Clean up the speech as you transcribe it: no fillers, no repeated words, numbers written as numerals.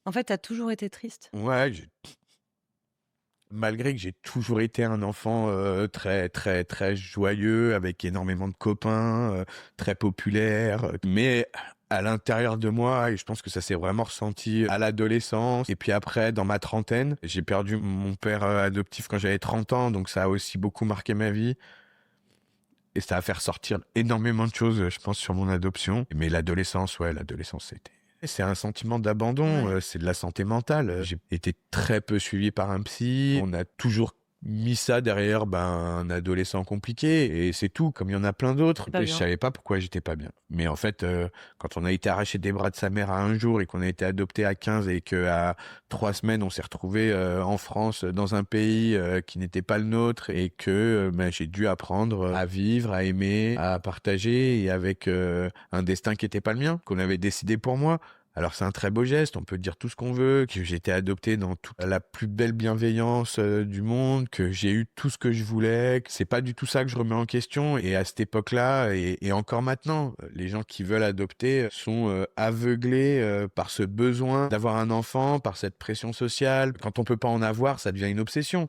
En fait, tu as toujours été triste? Ouais, malgré que j'ai toujours été un enfant, très, très, très joyeux avec énormément de copains, très populaire, mais à l'intérieur de moi et je pense que ça s'est vraiment ressenti à l'adolescence et puis après dans ma trentaine, j'ai perdu mon père, adoptif quand j'avais 30 ans, donc ça a aussi beaucoup marqué ma vie et ça a fait ressortir énormément de choses, je pense sur mon adoption. Mais l'adolescence, ouais, l'adolescence, c'est un sentiment d'abandon, Ouais. c'est de la santé mentale. J'ai été très peu suivi par un psy. On a toujours mis ça derrière, un adolescent compliqué et c'est tout, comme il y en a plein d'autres. C'est pas Et je bien. savais pas pourquoi j'étais pas bien. Mais en fait, quand on a été arraché des bras de sa mère à un jour et qu'on a été adopté à 15 et qu'à 3 semaines, on s'est retrouvé en France, dans un pays qui n'était pas le nôtre et que j'ai dû apprendre à vivre, à aimer, à partager et avec un destin qui était pas le mien, qu'on avait décidé pour moi. Alors c'est un très beau geste, on peut dire tout ce qu'on veut, que j'ai été adopté dans toute la plus belle bienveillance du monde, que j'ai eu tout ce que je voulais, que c'est pas du tout ça que je remets en question. Et à cette époque-là, et encore maintenant, les gens qui veulent adopter sont aveuglés par ce besoin d'avoir un enfant, par cette pression sociale. Quand on peut pas en avoir, ça devient une obsession.